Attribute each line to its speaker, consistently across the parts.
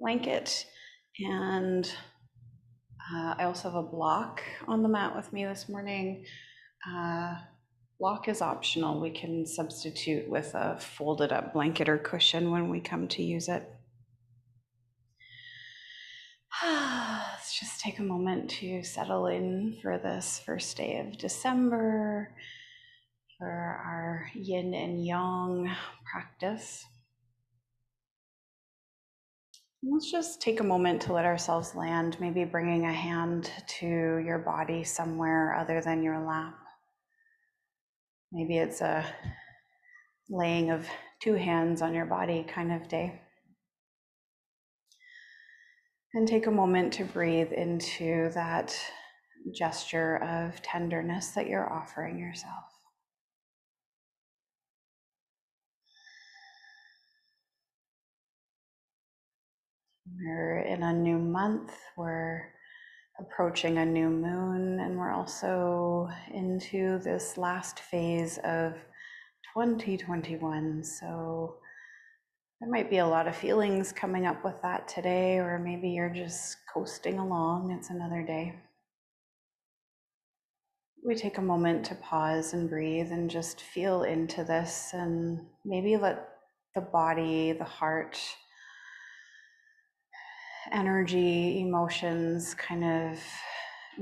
Speaker 1: blanket, and I also have a block on the mat with me this morning. Block is optional. We can substitute with a folded up blanket or cushion when we come to use it. Let's just take a moment to settle in for this first day of December, for our yin and yang practice. Let's just take a moment to let ourselves land, maybe bringing a hand to your body somewhere other than your lap. Maybe it's a laying of two hands on your body kind of day. And take a moment to breathe into that gesture of tenderness that you're offering yourself. We're in a new month, we're approaching a new moon, and we're also into this last phase of 2021. So there might be a lot of feelings coming up with that today, or maybe you're just coasting along. It's another day. We take a moment to pause and breathe and just feel into this, and maybe let the body, the heart, energy, emotions kind of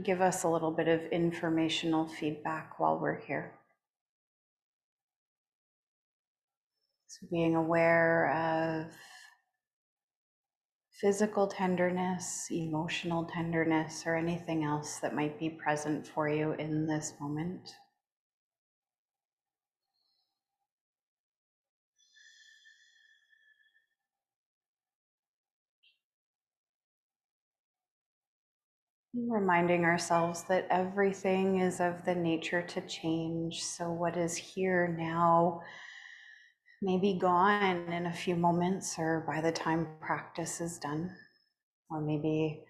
Speaker 1: give us a little bit of informational feedback while we're here. So being aware of physical tenderness, emotional tenderness, or anything else that might be present for you in this moment. Reminding ourselves that everything is of the nature to change. So what is here now may be gone in a few moments or by the time practice is done. Or maybe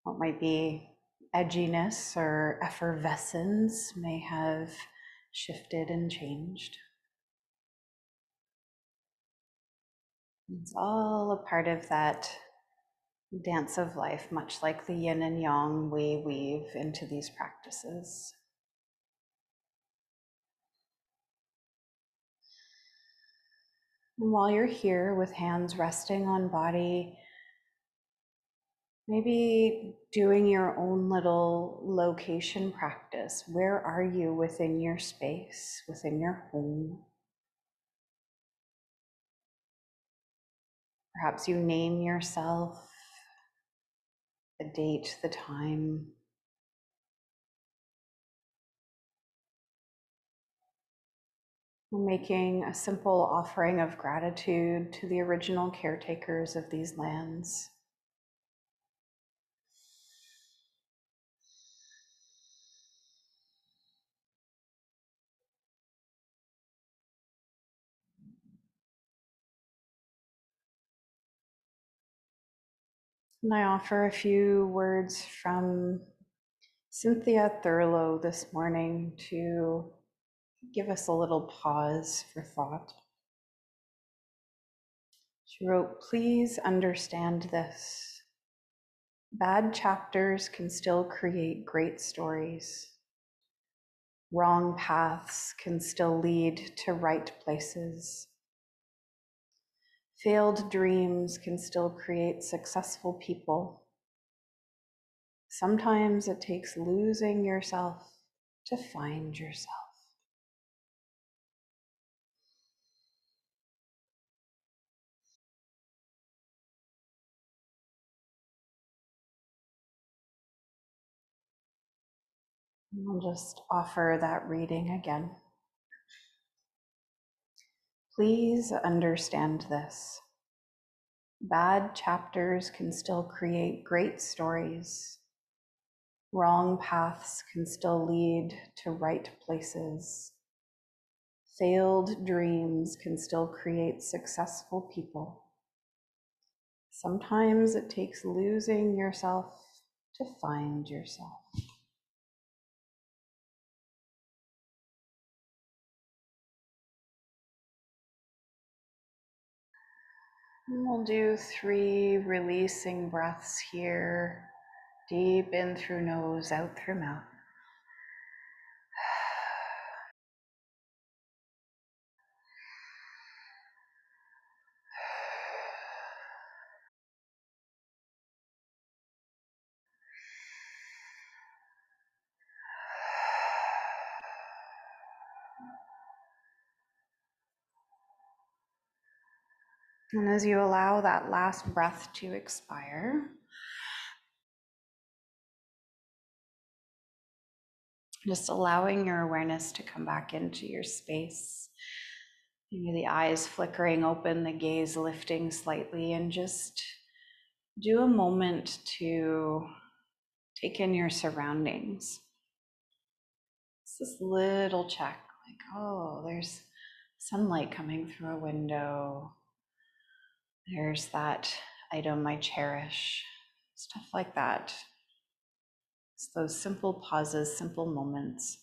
Speaker 1: what might be edginess or effervescence may have shifted and changed. It's all a part of that dance of life, much like the yin and yang we weave into these practices. And while you're here with hands resting on body, maybe doing your own little location practice. Where are you within your space, within your home? Perhaps you name yourself, the date, the time. We're making a simple offering of gratitude to the original caretakers of these lands. And I offer a few words from Cynthia Thurlow this morning to give us a little pause for thought. She wrote, "Please understand this. Bad chapters can still create great stories. Wrong paths can still lead to right places. Failed dreams can still create successful people. Sometimes it takes losing yourself to find yourself." I'll just offer that reading again. Please understand this. Bad chapters can still create great stories. Wrong paths can still lead to right places. Failed dreams can still create successful people. Sometimes it takes losing yourself to find yourself. And we'll do 3 releasing breaths here. Deep in through nose, out through mouth. And as you allow that last breath to expire, just allowing your awareness to come back into your space. Maybe the eyes flickering open, the gaze lifting slightly, and just do a moment to take in your surroundings. It's this little check, like, oh, there's sunlight coming through a window. There's that item I cherish, stuff like that. It's those simple pauses, simple moments.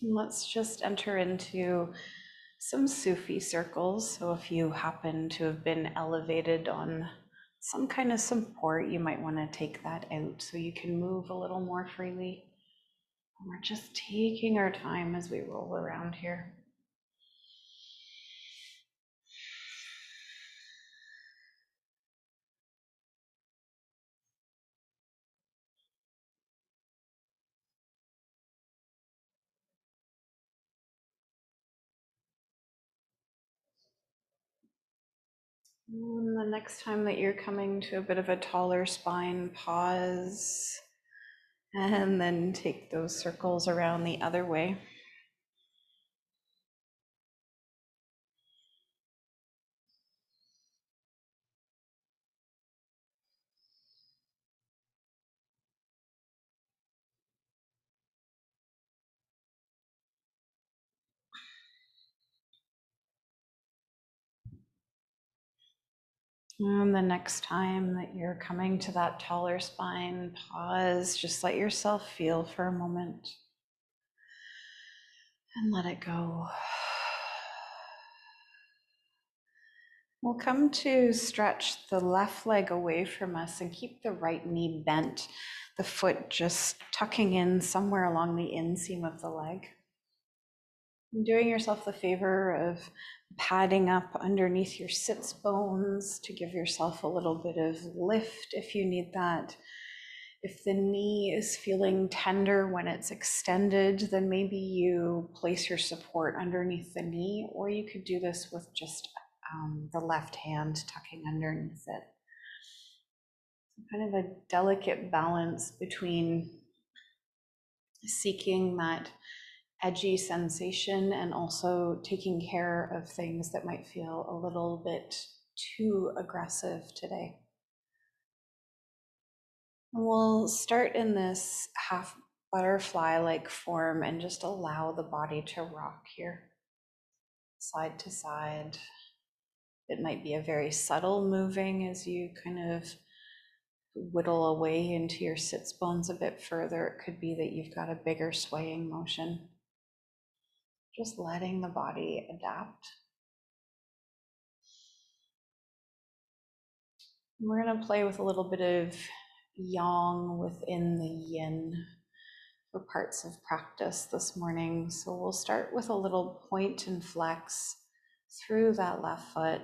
Speaker 1: And let's just enter into some Sufi circles. So if you happen to have been elevated on some kind of support, you might want to take that out so you can move a little more freely. And we're just taking our time as we roll around here. And the next time that you're coming to a bit of a taller spine, pause, and then take those circles around the other way. And the next time that you're coming to that taller spine, pause, just let yourself feel for a moment and let it go. We'll come to stretch the left leg away from us and keep the right knee bent, the foot just tucking in somewhere along the inseam of the leg. And doing yourself the favor of padding up underneath your sits bones to give yourself a little bit of lift if you need that. If the knee is feeling tender when it's extended, then maybe you place your support underneath the knee, or you could do this with just the left hand tucking underneath it. Kind of a delicate balance between seeking that edgy sensation and also taking care of things that might feel a little bit too aggressive today. We'll start in this half butterfly-like form and just allow the body to rock here, side to side. It might be a very subtle moving as you kind of whittle away into your sits bones a bit further. It could be that you've got a bigger swaying motion. Just letting the body adapt. We're going to play with a little bit of yang within the yin for parts of practice this morning. So we'll start with a little point and flex through that left foot.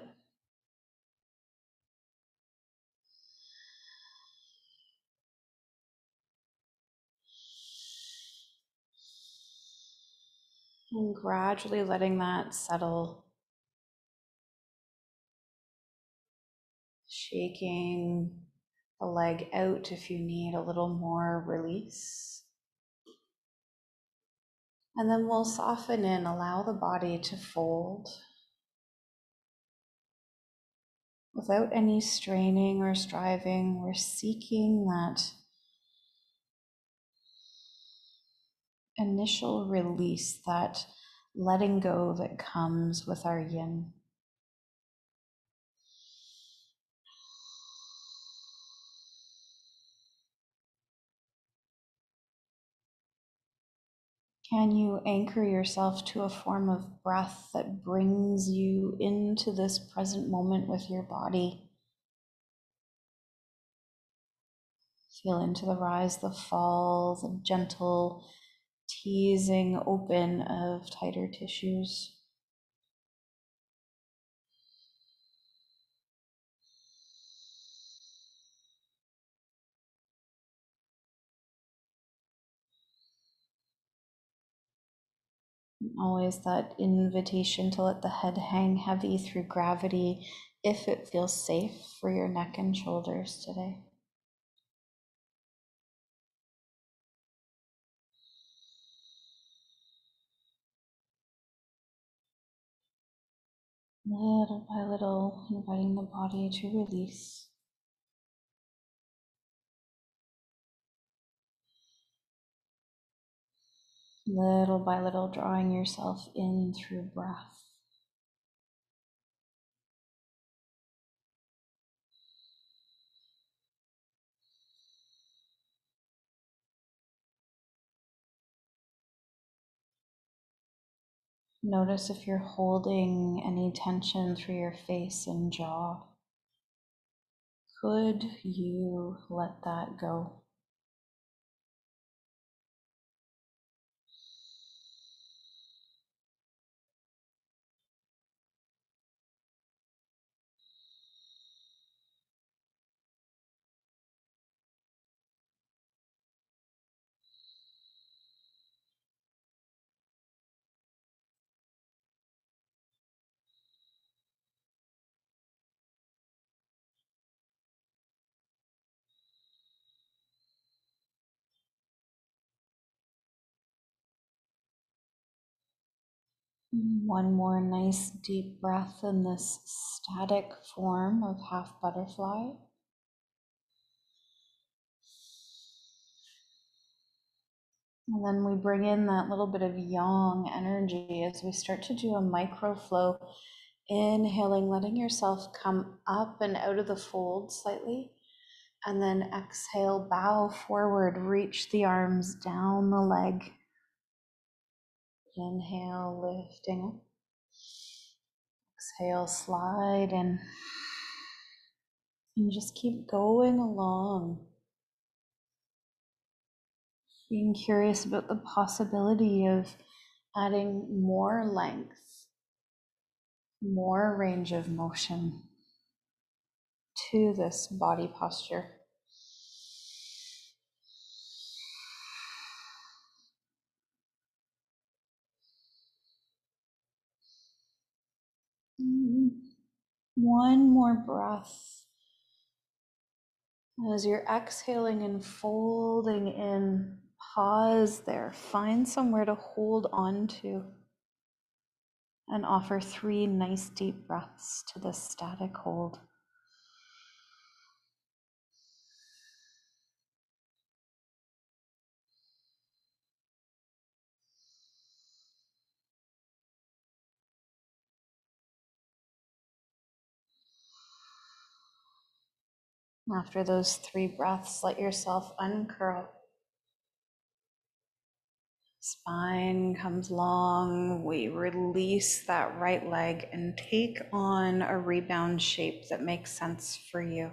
Speaker 1: And gradually letting that settle. Shaking the leg out if you need a little more release. And then we'll soften in, allow the body to fold without any straining or striving. We're seeking that initial release, that letting go that comes with our yin. Can you anchor yourself to a form of breath that brings you into this present moment with your body? Feel into the rise, the fall, the gentle teasing open of tighter tissues. Always that invitation to let the head hang heavy through gravity if it feels safe for your neck and shoulders today. Little by little, inviting the body to release. Little by little, drawing yourself in through breath. Notice if you're holding any tension through your face and jaw. Could you let that go? One more nice deep breath in this static form of half butterfly. And then we bring in that little bit of yang energy as we start to do a micro flow. Inhaling, letting yourself come up and out of the fold slightly. And then exhale, bow forward, reach the arms down the leg. Inhale, lifting up. Exhale, slide in. And just keep going along. Being curious about the possibility of adding more length, more range of motion to this body posture. One more breath. As you're exhaling and folding in, pause there. Find somewhere to hold on to and offer 3 nice deep breaths to this static hold. After those 3 breaths, let yourself uncurl. Spine comes long. We release that right leg and take on a rebound shape that makes sense for you.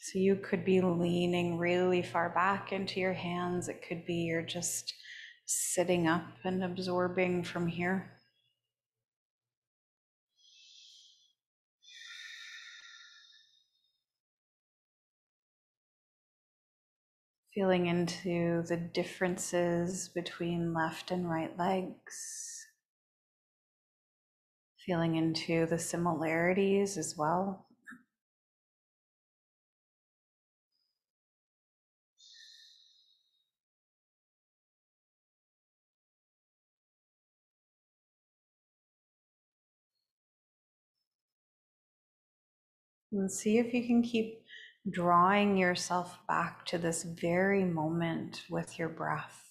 Speaker 1: So you could be leaning really far back into your hands. It could be you're just sitting up and absorbing from here. Feeling into the differences between left and right legs. Feeling into the similarities as well. And see if you can keep drawing yourself back to this very moment with your breath.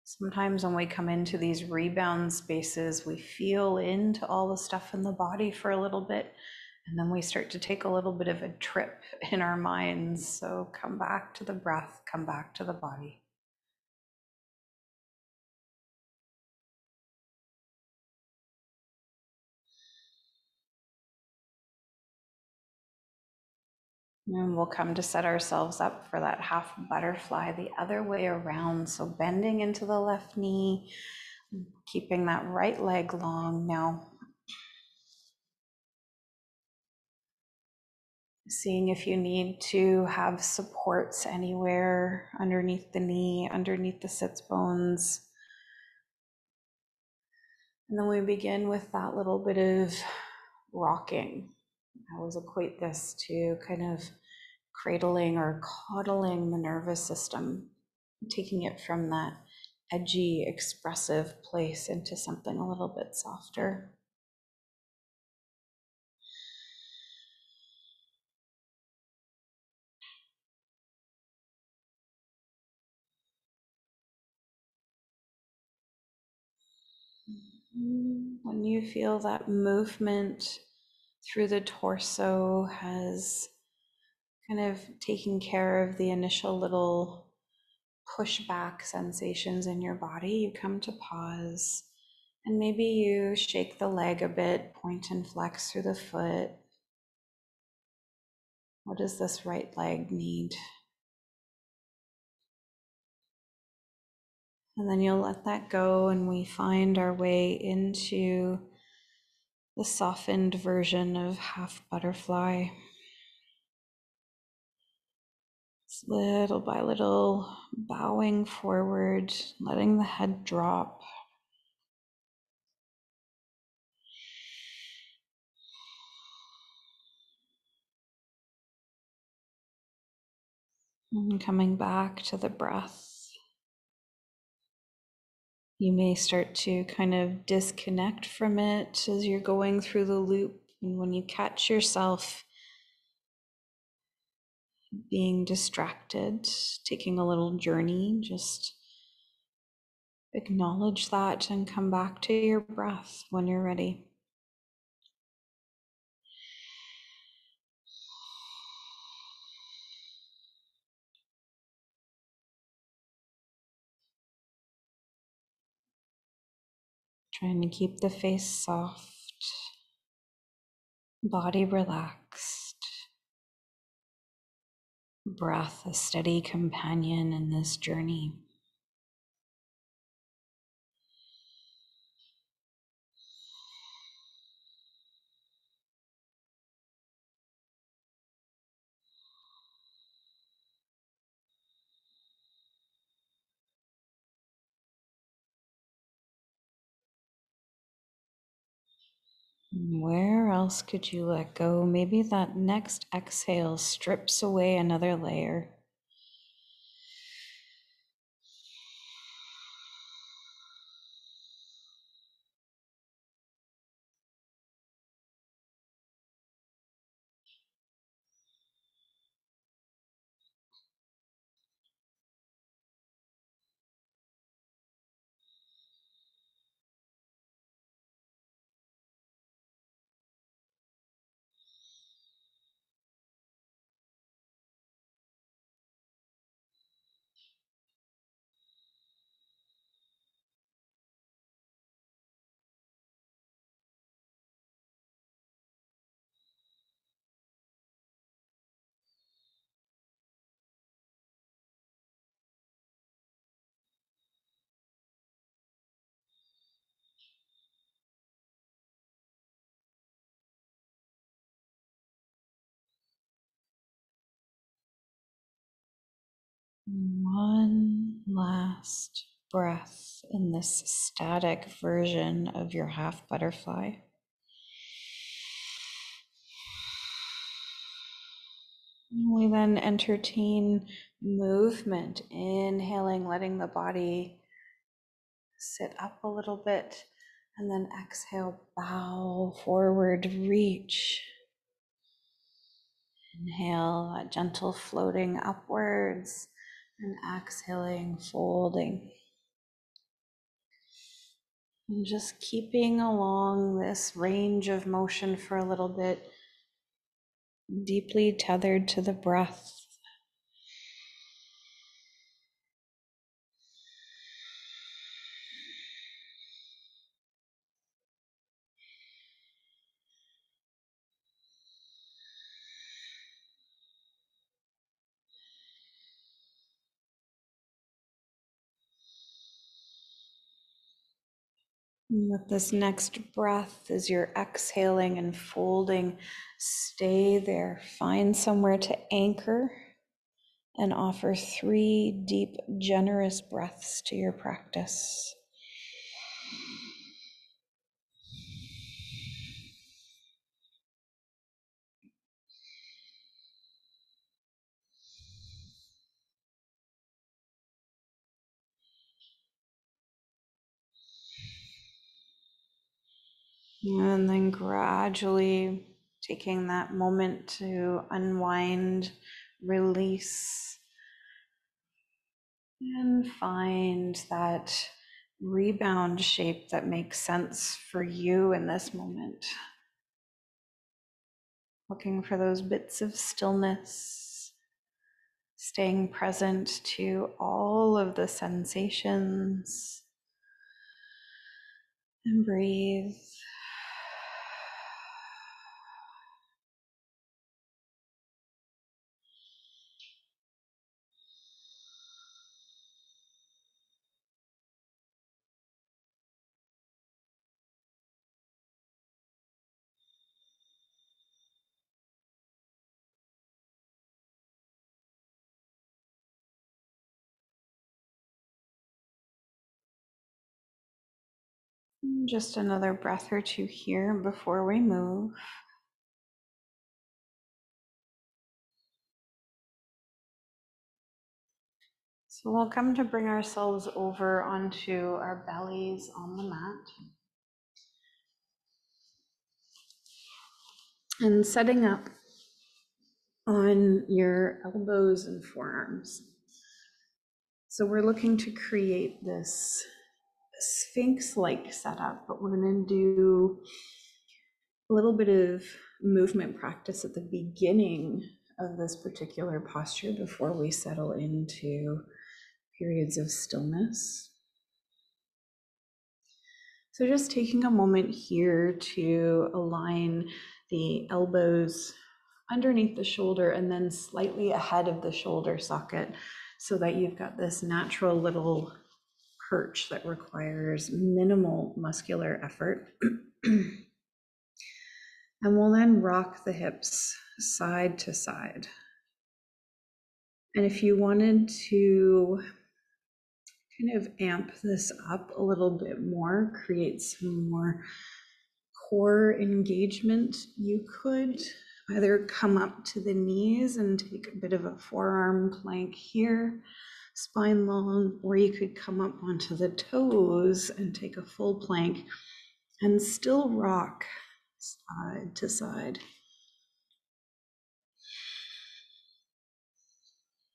Speaker 1: Sometimes when we come into these rebound spaces, we feel into all the stuff in the body for a little bit, and then we start to take a little bit of a trip in our minds. So come back to the breath, come back to the body. And we'll come to set ourselves up for that half butterfly the other way around. So bending into the left knee, keeping that right leg long now. Seeing if you need to have supports anywhere underneath the knee, underneath the sits bones. And then we begin with that little bit of rocking. I always equate this to kind of cradling or coddling the nervous system, taking it from that edgy, expressive place into something a little bit softer. When you feel that movement through the torso has kind of taken care of the initial little pushback sensations in your body, you come to pause. And maybe you shake the leg a bit, point and flex through the foot. What does this right leg need? And then you'll let that go, and we find our way into the softened version of half butterfly. It's little by little bowing forward, letting the head drop. And coming back to the breath. You may start to kind of disconnect from it as you're going through the loop. And when you catch yourself being distracted, taking a little journey, just acknowledge that and come back to your breath when you're ready. Trying to keep the face soft, body relaxed, breath a steady companion in this journey. Where else could you let go? Maybe that next exhale strips away another layer. One last breath in this static version of your half butterfly. We then entertain movement, inhaling, letting the body sit up a little bit, and then exhale, bow forward, reach. Inhale, that gentle floating upwards, and exhaling, folding. And just keeping along this range of motion for a little bit, deeply tethered to the breath. And with this next breath, as you're exhaling and folding, stay there. Find somewhere to anchor and offer 3 deep, generous breaths to your practice. And then gradually taking that moment to unwind, release, and find that rebound shape that makes sense for you in this moment. Looking for those bits of stillness, staying present to all of the sensations, and breathe. Just another breath or two here before we move. So we'll come to bring ourselves over onto our bellies on the mat. And setting up on your elbows and forearms. So we're looking to create this Sphinx-like setup, but we're going to do a little bit of movement practice at the beginning of this particular posture before we settle into periods of stillness. So just taking a moment here to align the elbows underneath the shoulder and then slightly ahead of the shoulder socket so that you've got this natural little perch that requires minimal muscular effort. And we'll then rock the hips side to side. And if you wanted to kind of amp this up a little bit more, create some more core engagement, you could either come up to the knees and take a bit of a forearm plank here, spine long, or you could come up onto the toes and take a full plank and still rock side to side.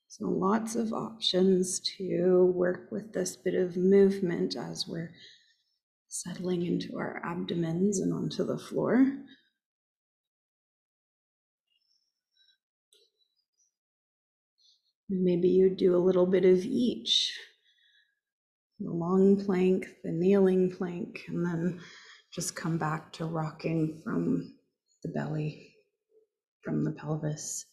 Speaker 1: So lots of options to work with this bit of movement as we're settling into our abdomens and onto the floor. And maybe you do a little bit of each. The long plank, the kneeling plank, and then just come back to rocking from the belly, from the pelvis.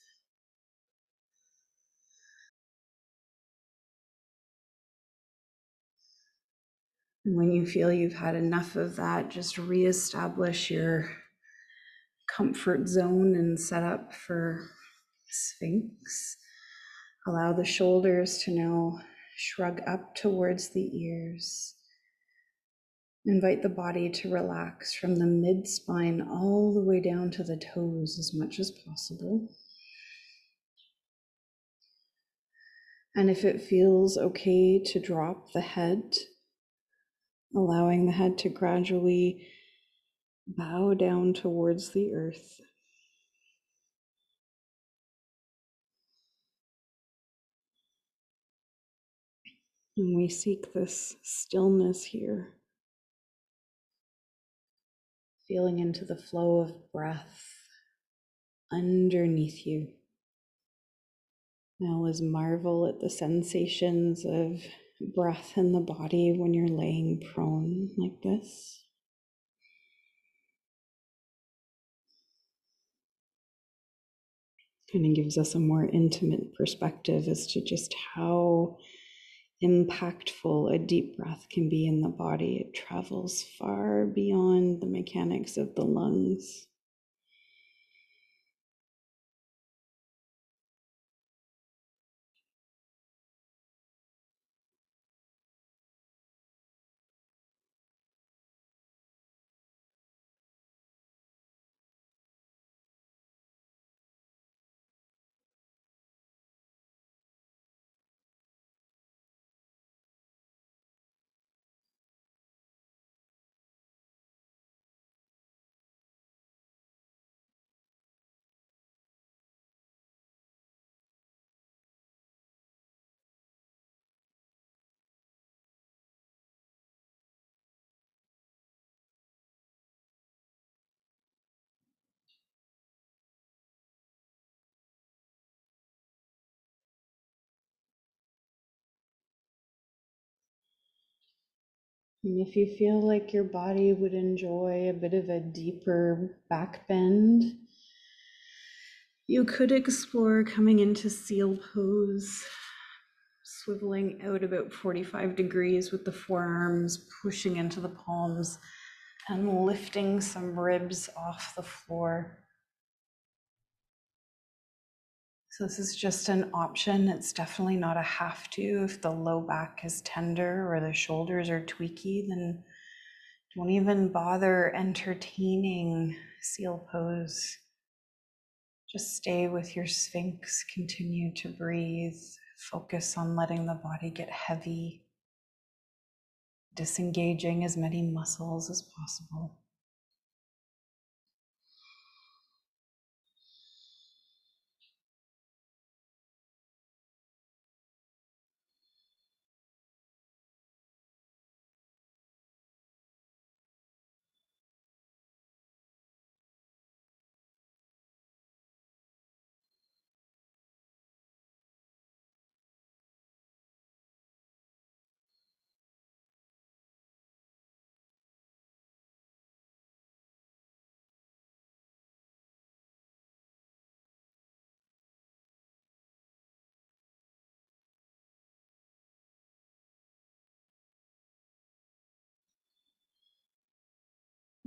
Speaker 1: And when you feel you've had enough of that, just reestablish your comfort zone and set up for Sphinx. Allow the shoulders to now shrug up towards the ears. Invite the body to relax from the mid-spine all the way down to the toes as much as possible. And if it feels okay to drop the head, allowing the head to gradually bow down towards the earth. And we seek this stillness here, feeling into the flow of breath underneath you. I always marvel at the sensations of breath in the body when you're laying prone like this. Kind of gives us a more intimate perspective as to just how impactful a deep breath can be in the body. It travels far beyond the mechanics of the lungs. And if you feel like your body would enjoy a bit of a deeper back bend, you could explore coming into seal pose, swiveling out about 45 degrees with the forearms pushing into the palms and lifting some ribs off the floor. So this is just an option. It's definitely not a have to. If the low back is tender or the shoulders are tweaky, then don't even bother entertaining seal pose. Just stay with your Sphinx, continue to breathe, focus on letting the body get heavy, disengaging as many muscles as possible.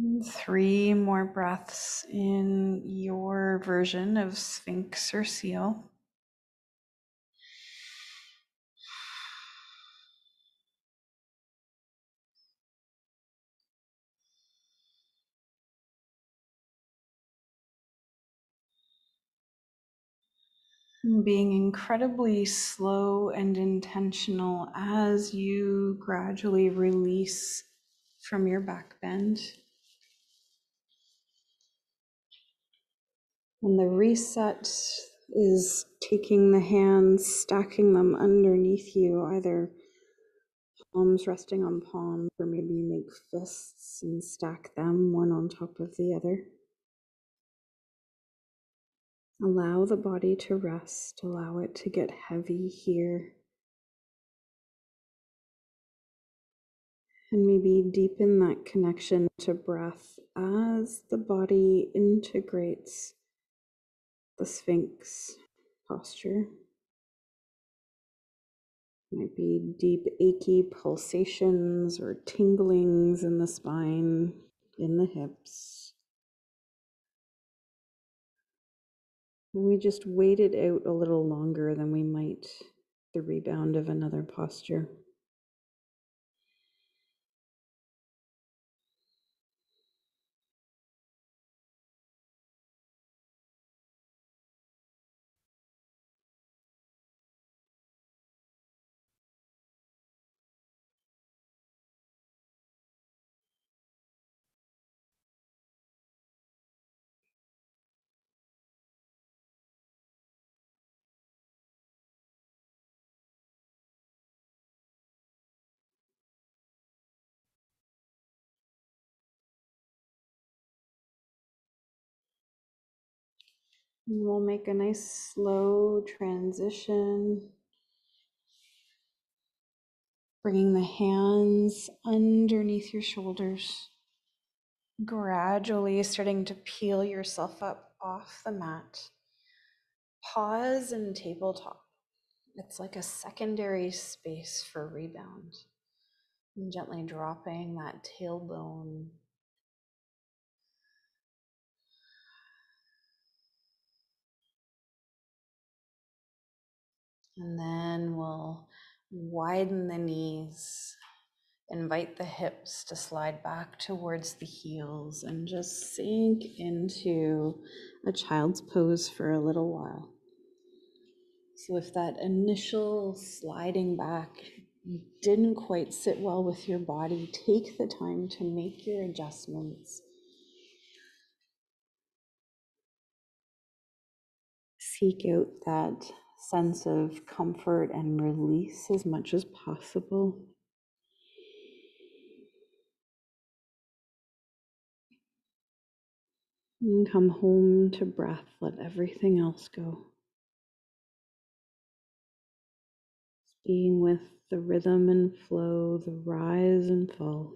Speaker 1: And 3 more breaths in your version of Sphinx or seal. Being incredibly slow and intentional as you gradually release from your back bend. And the reset is taking the hands, stacking them underneath you, either palms resting on palms, or maybe you make fists and stack them one on top of the other. Allow the body to rest, allow it to get heavy here. And maybe deepen that connection to breath as the body integrates the Sphinx posture. Might be deep, achy pulsations or tinglings in the spine, in the hips. We just wait it out a little longer than we might the rebound of another posture. And we'll make a nice slow transition, bringing the hands underneath your shoulders, gradually starting to peel yourself up off the mat. Pause in tabletop It's like a secondary space for rebound. And gently dropping that tailbone. And then we'll widen the knees, invite the hips to slide back towards the heels, and just sink into a child's pose for a little while. So if that initial sliding back didn't quite sit well with your body, take the time to make your adjustments. Seek out that sense of comfort and release as much as possible. And come home to breath, let everything else go. Being with the rhythm and flow, the rise and fall.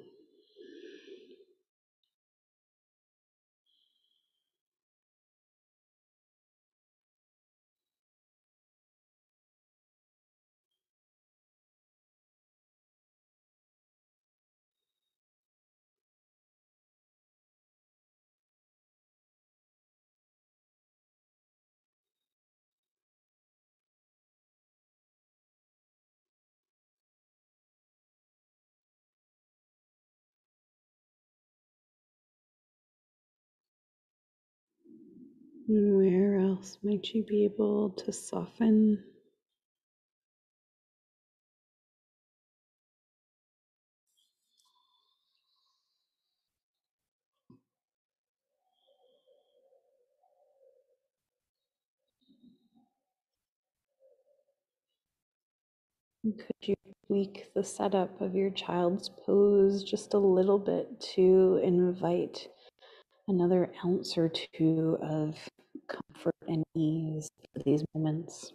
Speaker 1: And where else might you be able to soften? Could you tweak the setup of your child's pose just a little bit to invite another ounce or two of comfort and ease for these moments?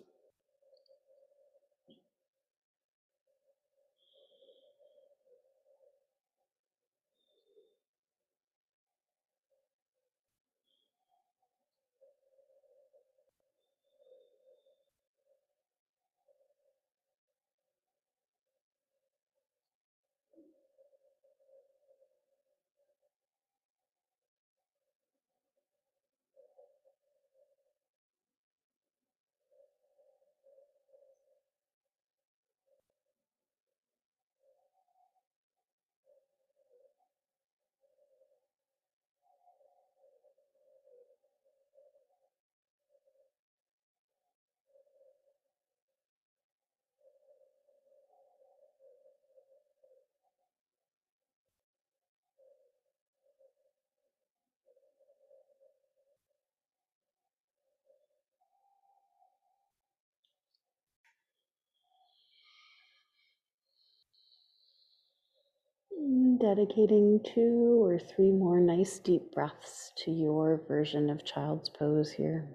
Speaker 1: Dedicating 2 or 3 more nice deep breaths to your version of child's pose here.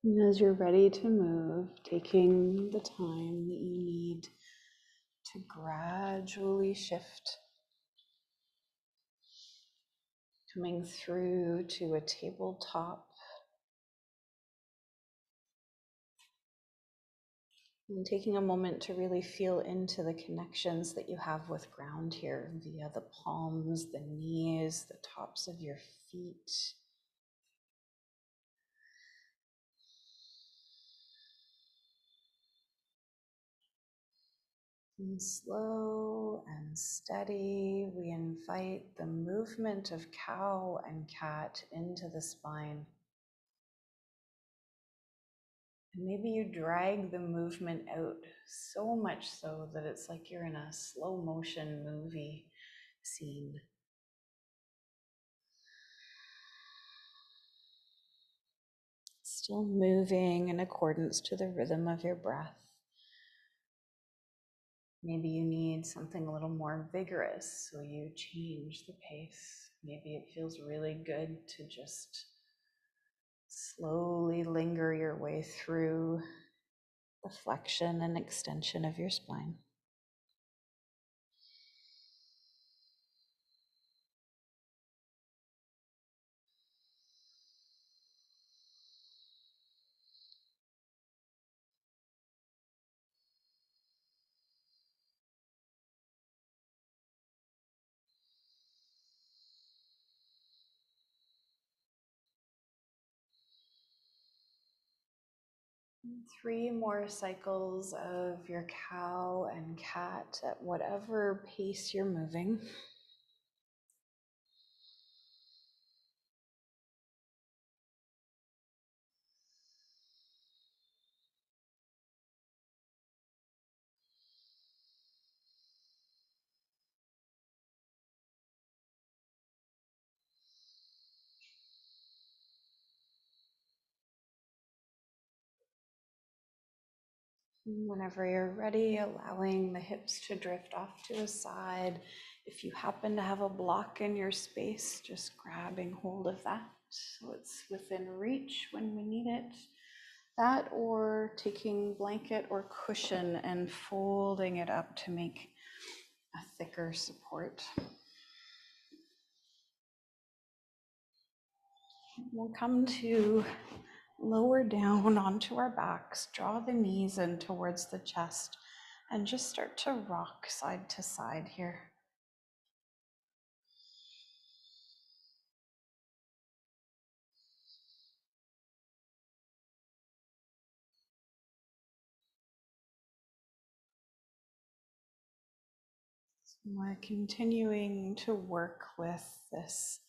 Speaker 1: And as you're ready to move, taking the time that you need to gradually shift, coming through to a tabletop, and taking a moment to really feel into the connections that you have with ground here via the palms, the knees, the tops of your feet. And slow and steady, we invite the movement of cow and cat into the spine. And maybe you drag the movement out so much so that it's like you're in a slow motion movie scene. Still moving in accordance to the rhythm of your breath. Maybe you need something a little more vigorous, so you change the pace. Maybe it feels really good to just Slowly linger your way through the flexion and extension of your spine. And 3 more cycles of your cow and cat at whatever pace you're moving. Whenever you're ready, allowing the hips to drift off to the side. If you happen to have a block in your space, just grabbing hold of that so it's within reach when we need it. That, or taking blanket or cushion and folding it up to make a thicker support. We'll come to lower down onto our backs, draw the knees in towards the chest, and just start to rock side to side here. We're continuing to work with this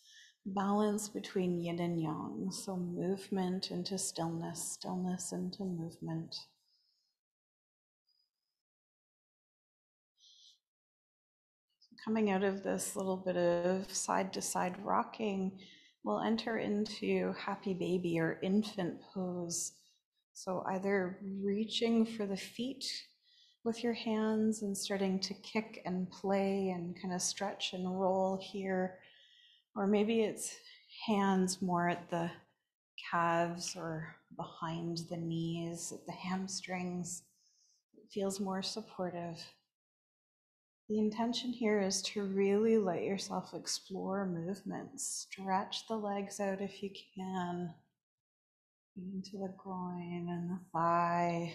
Speaker 1: balance between yin and yang, so movement into stillness, stillness into movement. Coming out of this little bit of side to side rocking, we'll enter into happy baby or infant pose. So either reaching for the feet with your hands and starting to kick and play and kind of stretch and roll here, or maybe it's hands more at the calves or behind the knees, at the hamstrings. It feels more supportive. The intention here is to really let yourself explore movements. Stretch the legs out if you can, into the groin and the thigh.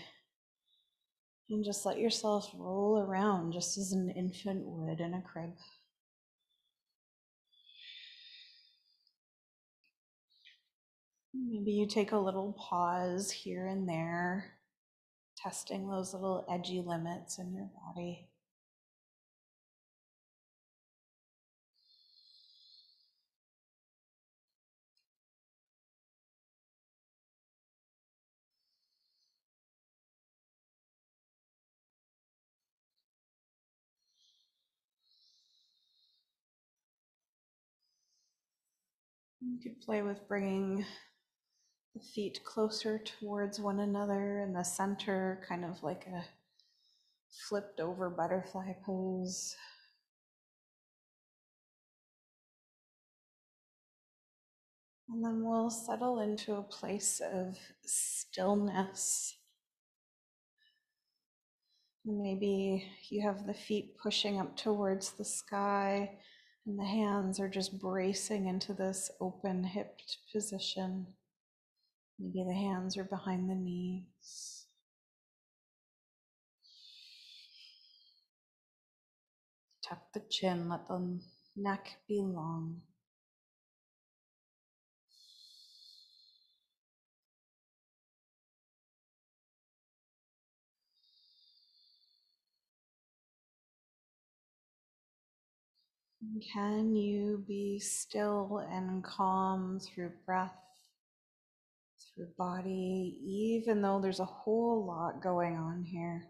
Speaker 1: And just let yourself roll around just as an infant would in a crib. Maybe you take a little pause here and there, testing those little edgy limits in your body. You could play with bringing the feet closer towards one another in the center, kind of like a flipped over butterfly pose. And then we'll settle into a place of stillness. Maybe you have the feet pushing up towards the sky and the hands are just bracing into this open hipped position. Maybe the hands are behind the knees. Tuck the chin, let the neck be long. Can you be still and calm through breath, through body, even though there's a whole lot going on here?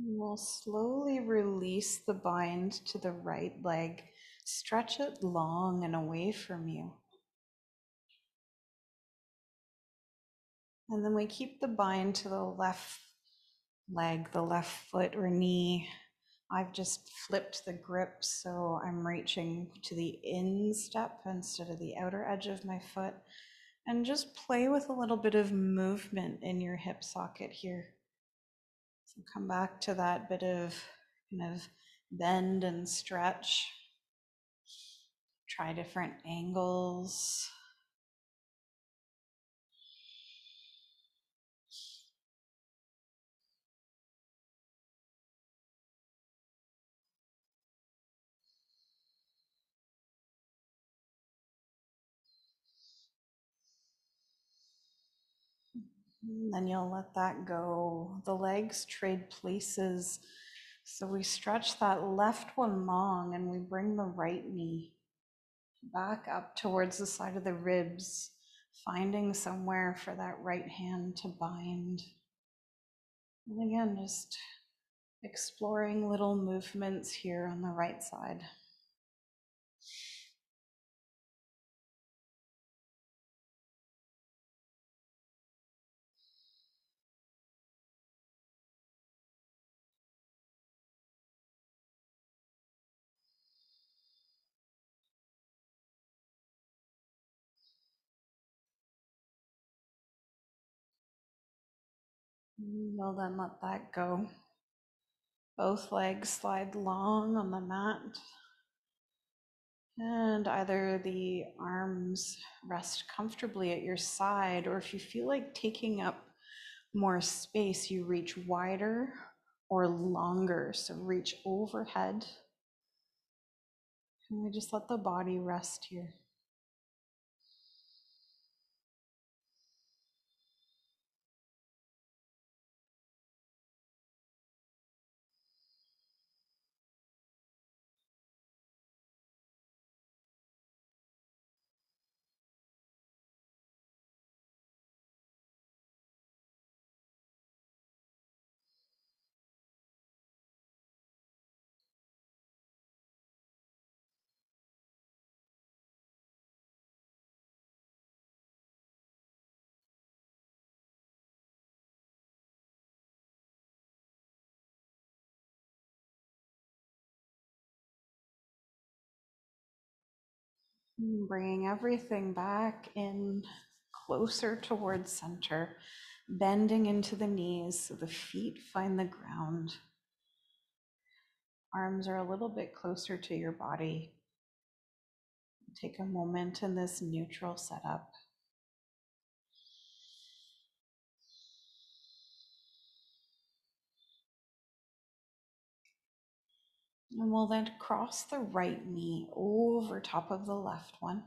Speaker 1: We'll slowly release the bind to the right leg. Stretch it long and away from you. And then we keep the bind to the left leg, the left foot or knee. I've just flipped the grip, so I'm reaching to the instep instead of the outer edge of my foot. And just play with a little bit of movement in your hip socket here. So come back to that bit of kind of bend and stretch. Try different angles. And then you'll let that go. The legs trade places. So we stretch that left one long and we bring the right knee back up towards the side of the ribs, finding somewhere for that right hand to bind. And again, just exploring little movements here on the right side. You'll then let that go. Both legs slide long on the mat. And either the arms rest comfortably at your side, or if you feel like taking up more space, you reach wider or longer. So reach overhead. And we just let the body rest here. Bringing everything back in closer towards center, bending into the knees so the feet find the ground. Arms are a little bit closer to your body. Take a moment in this neutral setup. And we'll then cross the right knee over top of the left one.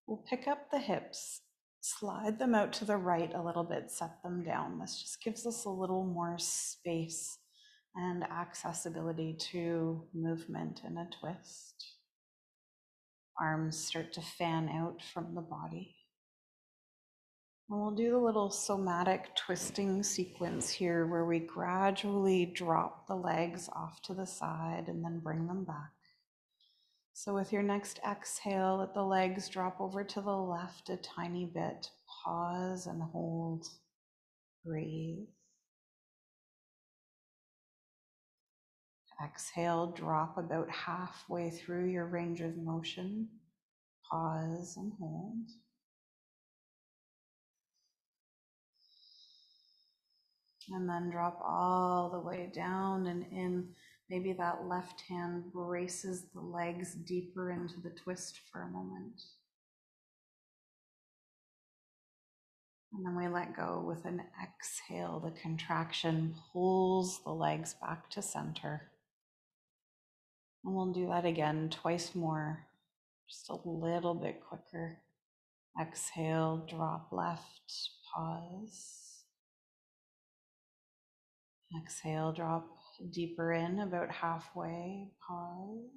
Speaker 1: We'll pick up the hips, slide them out to the right a little bit, set them down. This just gives us a little more space and accessibility to movement in a twist. Arms start to fan out from the body. And we'll do the little somatic twisting sequence here where we gradually drop the legs off to the side and then bring them back. So with your next exhale, let the legs drop over to the left a tiny bit. Pause and hold. Breathe. Exhale, drop about halfway through your range of motion. Pause and hold. And then drop all the way down and in. Maybe that left hand braces the legs deeper into the twist for a moment. And then we let go with an exhale. The contraction pulls the legs back to center. And we'll do that again twice more, just a little bit quicker. Exhale, drop left, pause. Exhale, drop deeper in, about halfway, pause.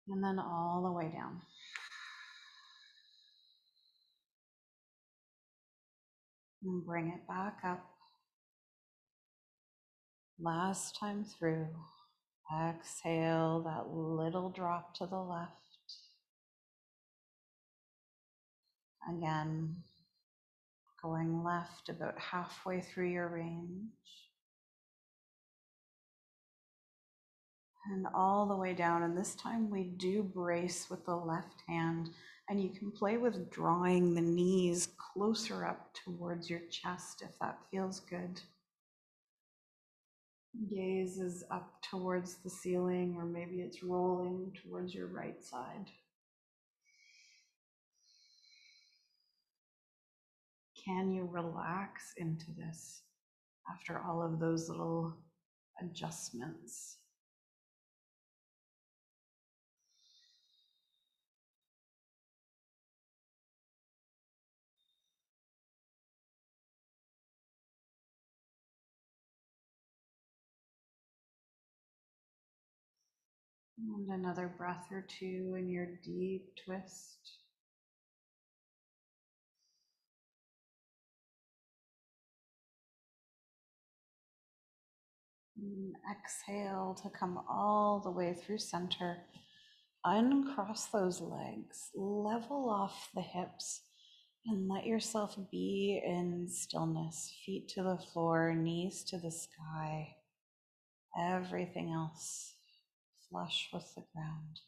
Speaker 1: And then all the way down. And bring it back up. Last time through. Exhale that little drop to the left. Again, going left about halfway through your range. And all the way down. And this time we do brace with the left hand. And you can play with drawing the knees closer up towards your chest if that feels good. Gaze is up towards the ceiling, or maybe it's rolling towards your right side. Can you relax into this after all of those little adjustments? And another breath or two in your deep twist. And exhale to come all the way through center. Uncross those legs, level off the hips, and let yourself be in stillness. Feet to the floor, knees to the sky. Everything else flush with the ground.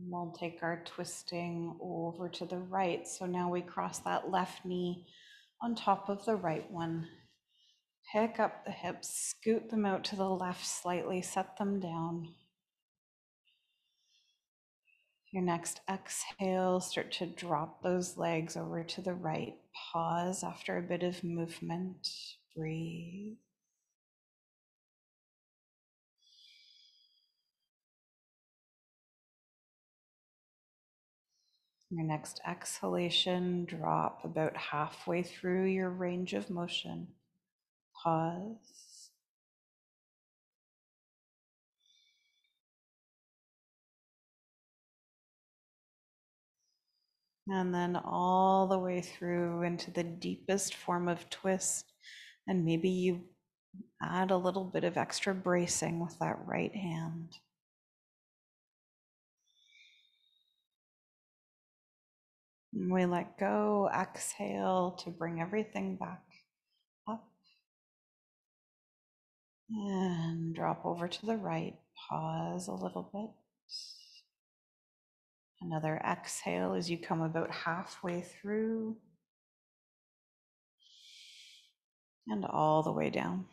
Speaker 1: We'll take our twisting over to the right. So now we cross that left knee on top of the right one. Pick up the hips, scoot them out to the left slightly, set them down. Your next exhale, start to drop those legs over to the right. Pause after a bit of movement. Breathe. Your next exhalation, drop about halfway through your range of motion. Pause. And then all the way through into the deepest form of twist. And maybe you add a little bit of extra bracing with that right hand. And we let go, exhale to bring everything back up. And drop over to the right. Pause a little bit. Another exhale as you come about halfway through. And all the way down.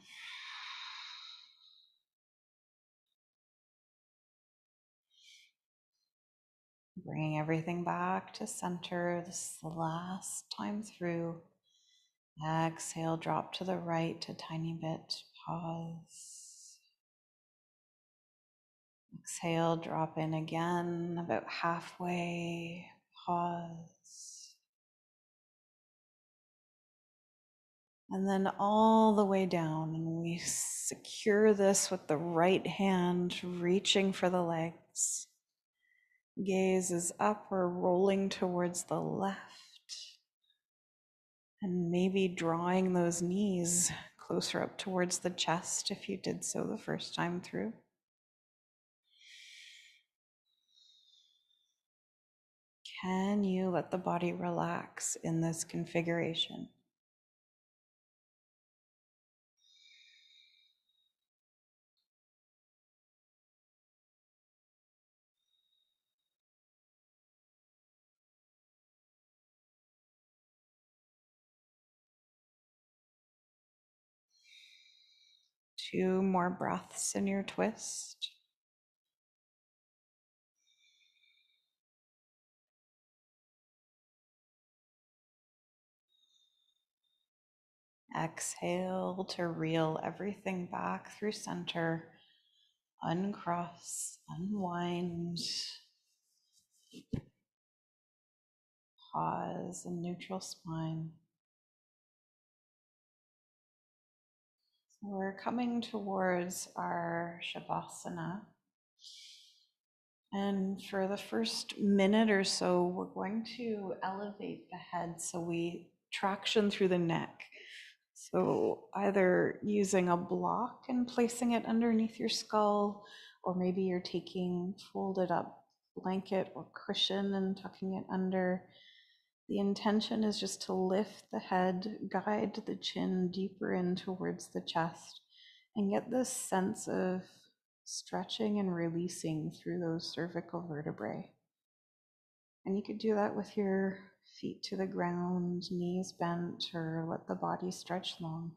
Speaker 1: Bringing everything back to center. This is the last time through. Exhale, drop to the right a tiny bit. Pause. Exhale, drop in again, about halfway. Pause. And then all the way down. And we secure this with the right hand, reaching for the legs. Gaze is up or rolling towards the left. And maybe drawing those knees closer up towards the chest if you did so the first time through. Can you let the body relax in this configuration? Two more breaths in your twist. Exhale to reel everything back through center. Uncross, unwind. Pause and neutral spine. So we're coming towards our Shavasana. And for the first minute or so, we're going to elevate the head so we traction through the neck. So either using a block and placing it underneath your skull, or maybe you're taking folded up blanket or cushion and tucking it under. The intention is just to lift the head, guide the chin deeper in towards the chest, and get this sense of stretching and releasing through those cervical vertebrae. And you could do that with your feet to the ground, knees bent, or let the body stretch long.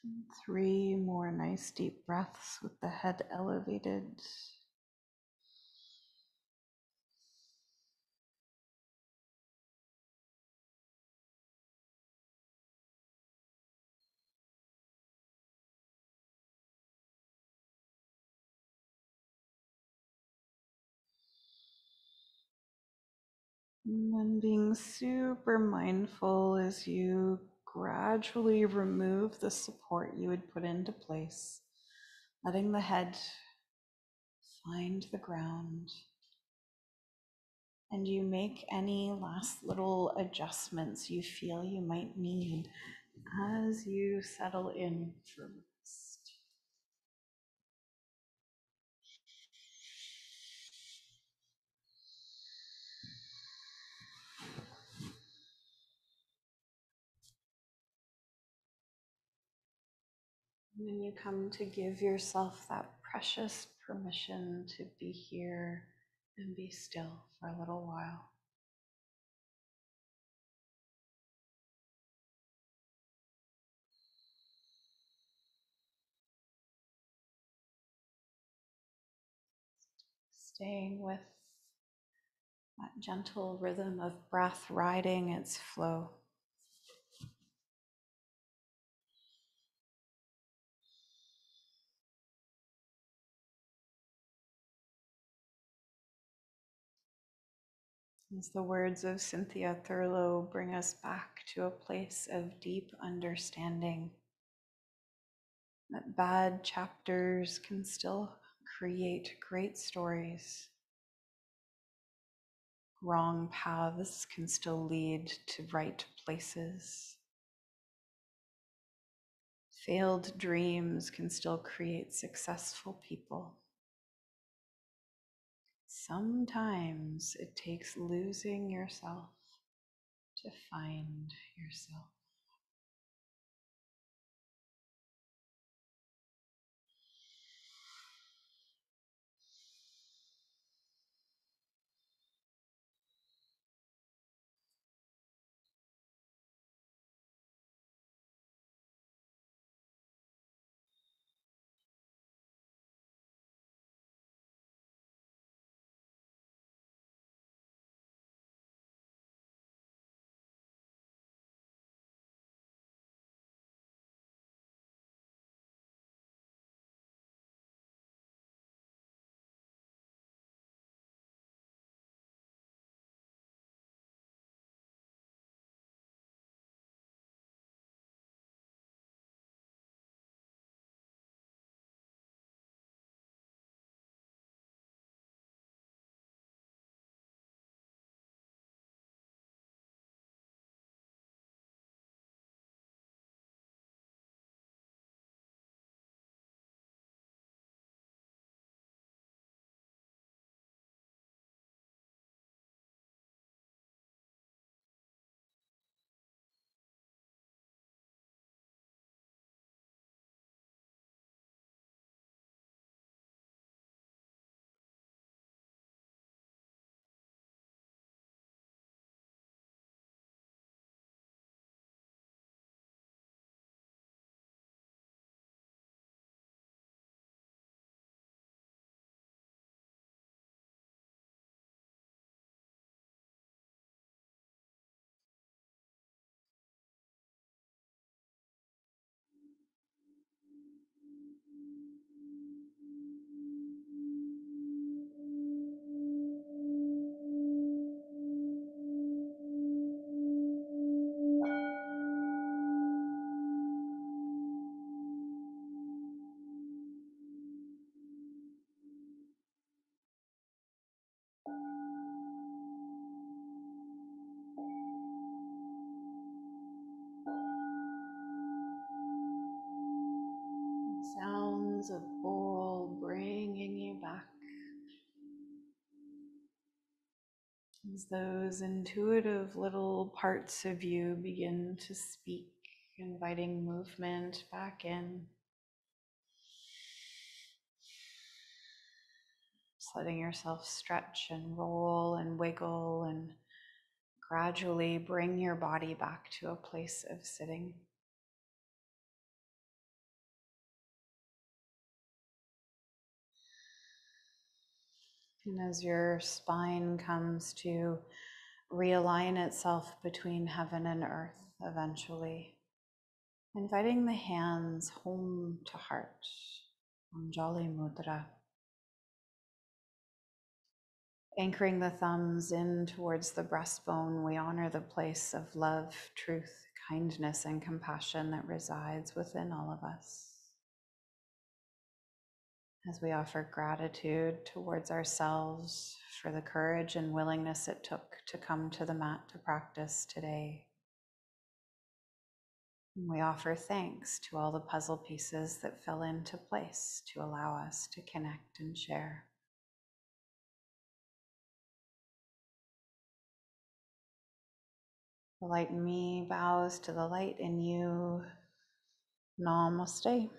Speaker 1: And 3 more nice deep breaths with the head elevated. And then being super mindful as you gradually remove the support you would put into place, letting the head find the ground. And you make any last little adjustments you feel you might need as you settle in for rest. And then you come to give yourself that precious permission to be here and be still for a little while. Staying with that gentle rhythm of breath riding its flow. As the words of Cynthia Thurlow bring us back to a place of deep understanding, that bad chapters can still create great stories. Wrong paths can still lead to right places. Failed dreams can still create successful people. Sometimes it takes losing yourself to find yourself. As those intuitive little parts of you begin to speak, inviting movement back in. Just letting yourself stretch and roll and wiggle and gradually bring your body back to a place of sitting. And as your spine comes to realign itself between heaven and earth eventually, inviting the hands home to heart, Anjali Mudra. Anchoring the thumbs in towards the breastbone, we honor the place of love, truth, kindness, and compassion that resides within all of us. As we offer gratitude towards ourselves for the courage and willingness it took to come to the mat to practice today. And we offer thanks to all the puzzle pieces that fell into place to allow us to connect and share. The light in me bows to the light in you. Namaste.